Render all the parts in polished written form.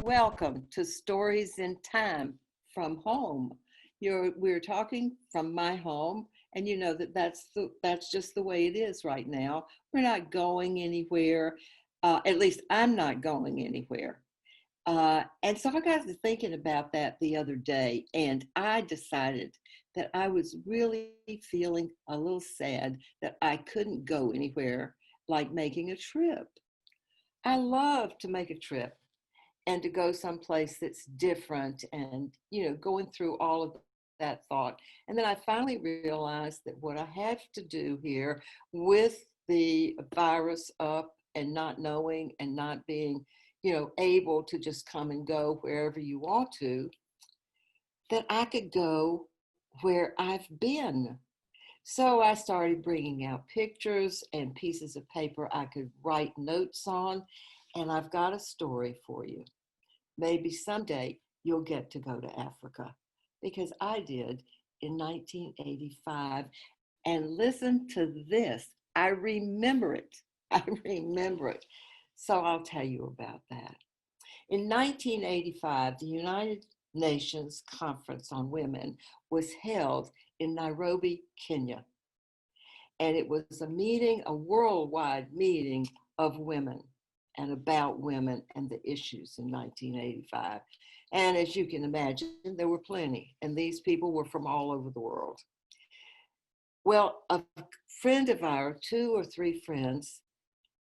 Welcome to Stories in Time from Home. We're talking from my home, and you know that's just the way it is right now. We're not going anywhere. At least I'm not going anywhere. And so I got to thinking about that the other day, and I decided that I was really feeling a little sad that I couldn't go anywhere like making a trip. I love to make a trip and to go someplace that's different and, going through all of that thought. And then I finally realized that what I have to do here with the virus up and not knowing and not being, able to just come and go wherever you want to, that I could go where I've been. So I started bringing out pictures and pieces of paper I could write notes on, and I've got a story for you. Maybe someday you'll get to go to Africa, because I did in 1985. And listen to this. I remember it. I remember it. So I'll tell you about that. In 1985, the United Nations Conference on Women was held in Nairobi, Kenya. And it was a worldwide meeting of women and about women and the issues in 1985. And as you can imagine, there were plenty, and these people were from all over the world. Well, a friend of ours, two or three friends,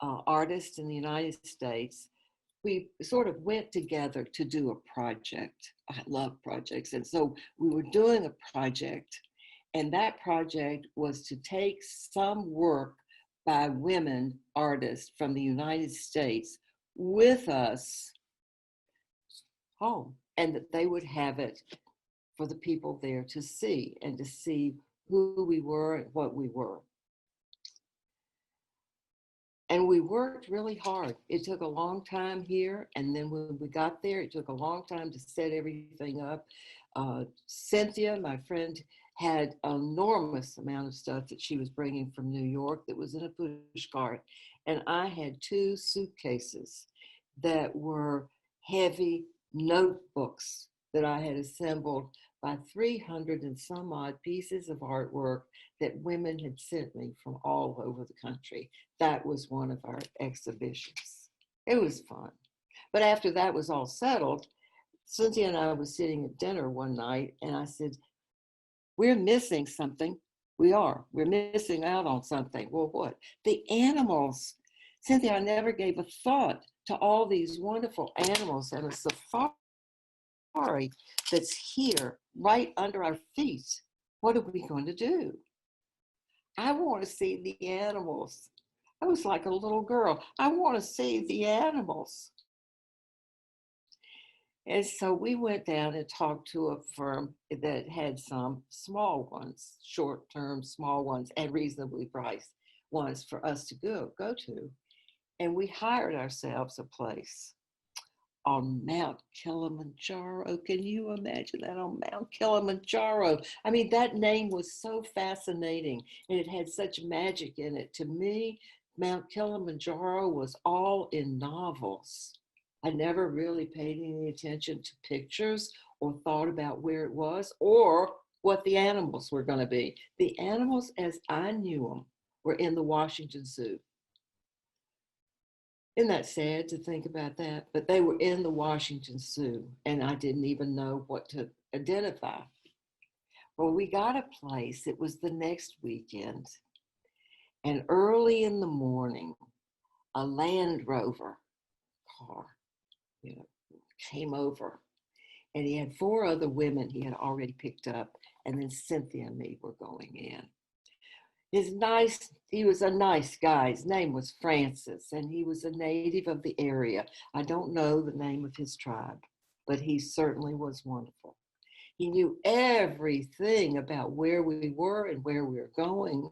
artists in the United States, we sort of went together to do a project. I love projects. And so we were doing a project, and that project was to take some work by women artists from the United States with us home, and that they would have it for the people there to see and to see who we were and what we were. And we worked really hard. It took a long time here, and then when we got there, it took a long time to set everything up. Cynthia, my friend, had an enormous amount of stuff that she was bringing from New York that was in a push cart. And I had two suitcases that were heavy notebooks that I had assembled by 300 and some odd pieces of artwork that women had sent me from all over the country. That was one of our exhibitions. It was fun. But after that was all settled, Cynthia and I was sitting at dinner one night, and I said, we're missing something. We're missing out on something. Well, what? The animals. Cynthia, I never gave a thought to all these wonderful animals and a safari that's here right under our feet. What are we going to do? I want to see the animals. I was like a little girl. I want to see the animals. And so we went down and talked to a firm that had some small ones, short-term small ones, and reasonably priced ones for us to go to. And we hired ourselves a place on Mount Kilimanjaro. Can you imagine that, on Mount Kilimanjaro? I mean, that name was so fascinating, and it had such magic in it. To me, Mount Kilimanjaro was all in novels. I never really paid any attention to pictures or thought about where it was or what the animals were going to be. The animals, as I knew them, were in the Washington Zoo. Isn't that sad to think about that? But they were in the Washington Zoo, and I didn't even know what to identify. Well, we got a place. It was the next weekend. And early in the morning, a Land Rover car, came over. And he had four other women he had already picked up. And then Cynthia and me were going in. He was a nice guy. His name was Francis, and he was a native of the area. I don't know the name of his tribe, but he certainly was wonderful. He knew everything about where we were and where we were going.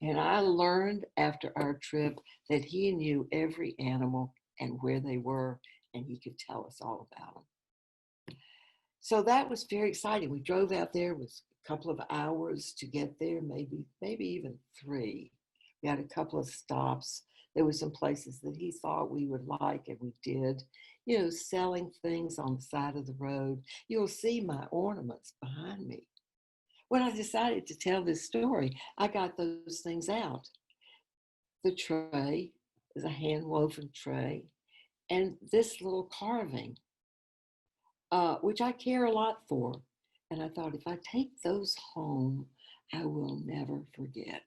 And I learned after our trip that he knew every animal and where they were, and he could tell us all about them. So that was very exciting. We drove out there. It was a couple of hours to get there, maybe even 3. We had a couple of stops. There were some places that he thought we would like, and we did. selling things on the side of the road. You'll see my ornaments behind me. When I decided to tell this story, I got those things out. The tray is a hand-woven tray, and this little carving, which I care a lot for. And I thought, if I take those home, I will never forget.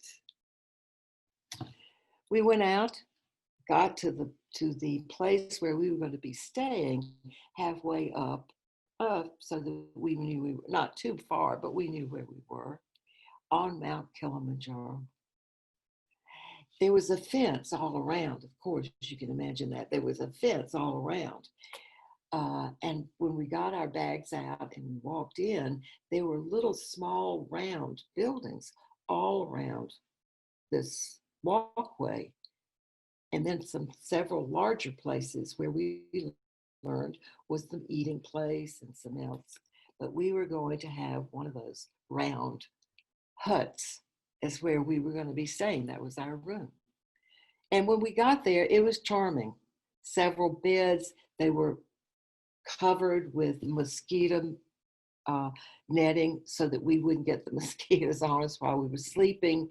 We went out, got to the place where we were going to be staying, halfway up, so that we knew we were not too far, but we knew where we were, on Mount Kilimanjaro. There was a fence all around. Of course, you can imagine that. There was a fence all around. And when we got our bags out and we walked in, there were little small round buildings all around this walkway. And then several larger places where we learned was the eating place and some else. But we were going to have one of those round huts as where we were going to be staying. That was our room. And when we got there, it was charming. Several beds, they were covered with mosquito netting so that we wouldn't get the mosquitoes on us while we were sleeping.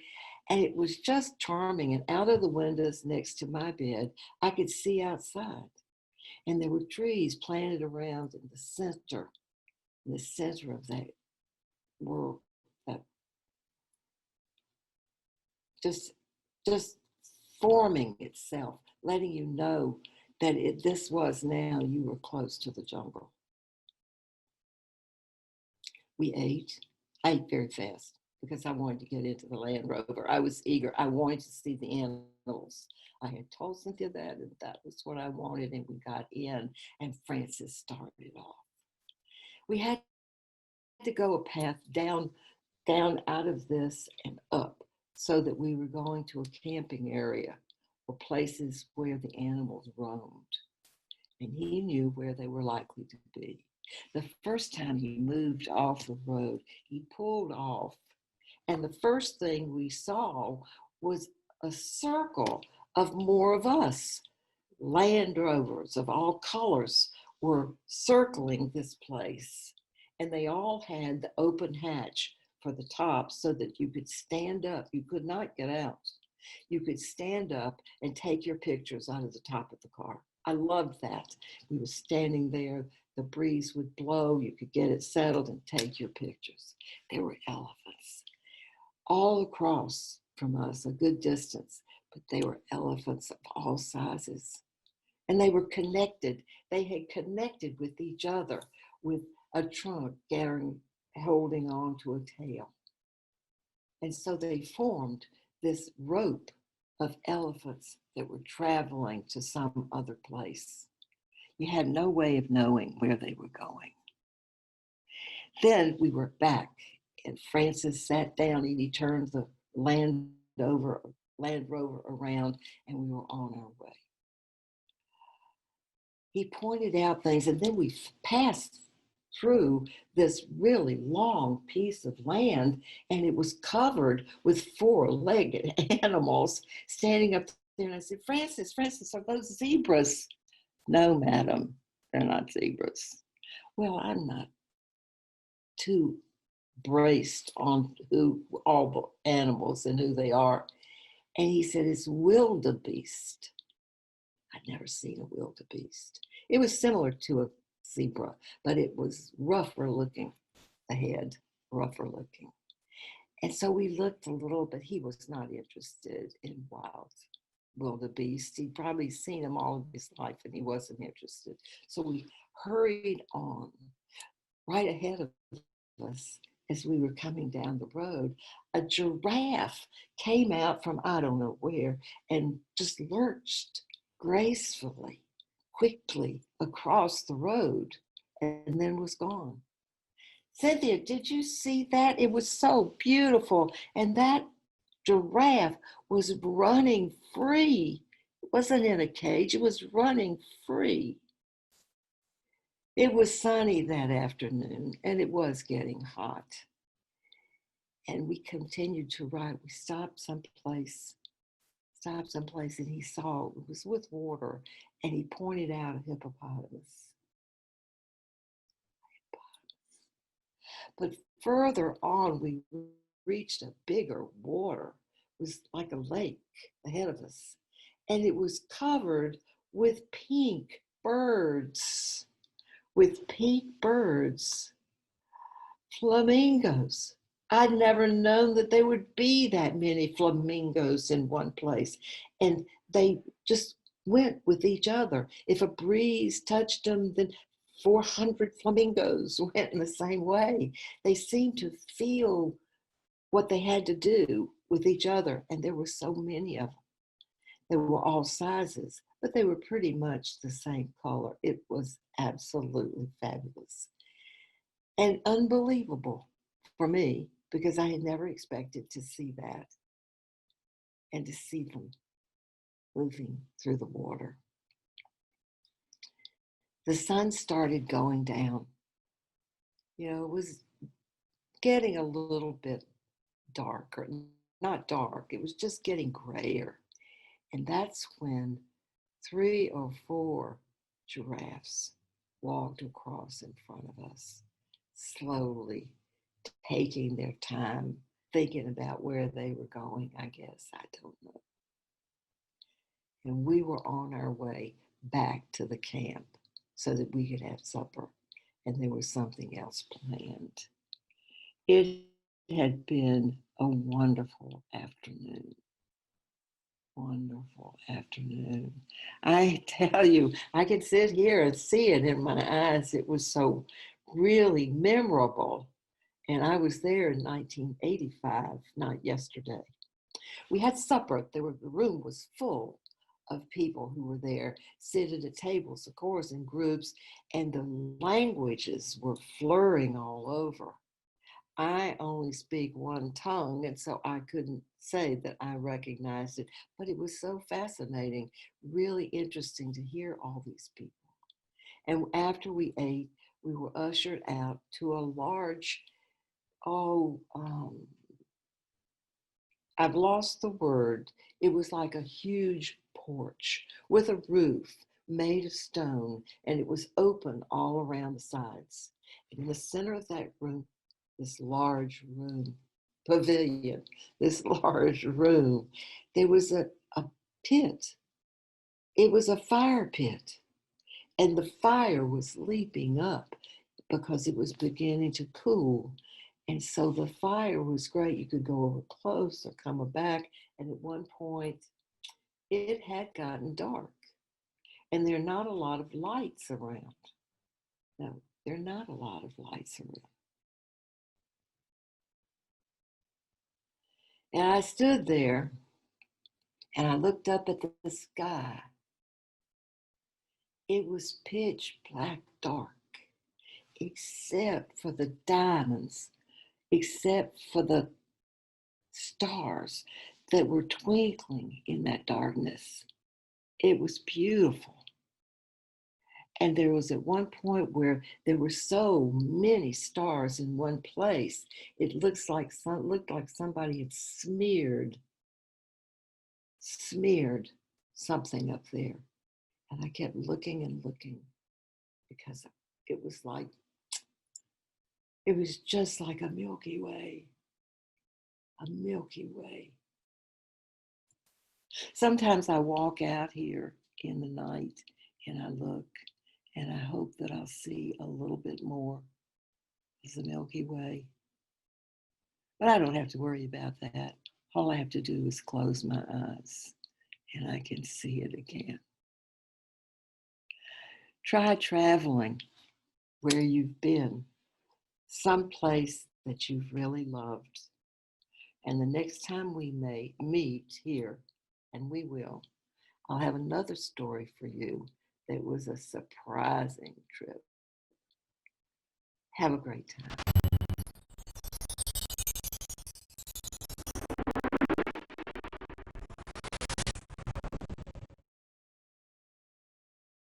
And it was just charming. And out of the windows next to my bed, I could see outside. And there were trees planted around in the center of that world, that just forming itself, letting you know that this was now you were close to the jungle. We ate. I ate very fast because I wanted to get into the Land Rover. I was eager. I wanted to see the animals. I had told Cynthia that, and that was what I wanted, and we got in, and Francis started off. We had to go a path down out of this and up so that we were going to a camping area or places where the animals roamed. And he knew where they were likely to be. The first time he moved off the road, he pulled off. And the first thing we saw was a circle of more of us. Land Rovers of all colors were circling this place. And they all had the open hatch for the top so that you could stand up. You could not get out. You could stand up and take your pictures out of the top of the car. I loved that. We were standing there. The breeze would blow. You could get it settled and take your pictures. There were elephants all across from us, a good distance, but they were elephants of all sizes. And they were connected. They had connected with each other with a trunk holding on to a tail. And so they formed this rope of elephants that were traveling to some other place. You had no way of knowing where they were going. Then we were back, and Francis sat down and he turned the Land Rover around, and we were on our way. He pointed out things, and then we passed through this really long piece of land, and it was covered with four-legged animals standing up there. And I said, Francis, are those zebras? No, madam, they're not zebras. Well, I'm not too braced on all animals and who they are. And he said, it's wildebeest. I'd never seen a wildebeest. It was similar to a zebra, but it was rougher looking, the head, rougher looking. And so we looked a little, but he was not interested in wild wildebeest. He'd probably seen them all of his life and he wasn't interested. So we hurried on. Right ahead of us, as we were coming down the road, a giraffe came out from I don't know where and just lurched gracefully, quickly across the road, and then was gone. Cynthia, did you see that? It was so beautiful. And that giraffe was running free. It wasn't in a cage, it was running free. It was sunny that afternoon, and it was getting hot. And we continued to ride. We stopped someplace stopped someplace and he saw it was with water, and he pointed out a hippopotamus. But further on, we reached a bigger water. It was like a lake ahead of us, and it was covered with pink birds, flamingos. I'd never known that there would be that many flamingos in one place. And they just went with each other. If a breeze touched them, then 400 flamingos went in the same way. They seemed to feel what they had to do with each other. And there were so many of them. They were all sizes, but they were pretty much the same color. It was absolutely fabulous and unbelievable for me, because I had never expected to see that and to see them moving through the water. The sun started going down. You know, it was getting a little bit darker, not dark, it was just getting grayer. And that's when 3 or 4 giraffes walked across in front of us, slowly taking their time, thinking about where they were going, I guess. I don't know. And we were on our way back to the camp so that we could have supper, and there was something else planned. It had been a wonderful afternoon. Wonderful afternoon. I tell you, I could sit here and see it in my eyes. It was so really memorable. And I was there in 1985, not yesterday. We had supper. The room was full of people who were there, sitting at tables, of course, in groups, and the languages were flurrying all over. I only speak one tongue, and so I couldn't say that I recognized it, but it was so fascinating, really interesting to hear all these people. And after we ate, we were ushered out to a large, I've lost the word. It was like a huge porch with a roof made of stone, and it was open all around the sides. And in the center of that room, this large room, pavilion, this large room, there was a pit. It was a fire pit, and the fire was leaping up because it was beginning to cool. And so the fire was great. You could go over close or come back. And at one point, it had gotten dark. And there are not a lot of lights around. No, there are not a lot of lights around. And I stood there and I looked up at the sky. It was pitch black dark, except for the diamonds, except for the stars that were twinkling in that darkness. It was beautiful. And there was at one point where there were so many stars in one place, it looked like somebody had smeared something up there. And I kept looking and looking, because it was just like a Milky Way. A Milky Way. Sometimes I walk out here in the night and I look, and I hope that I'll see a little bit more of the Milky Way. But I don't have to worry about that. All I have to do is close my eyes and I can see it again. Try traveling where you've been, someplace that you've really loved. And the next time we may meet here, and we will, I'll have another story for you that was a surprising trip. Have a great time.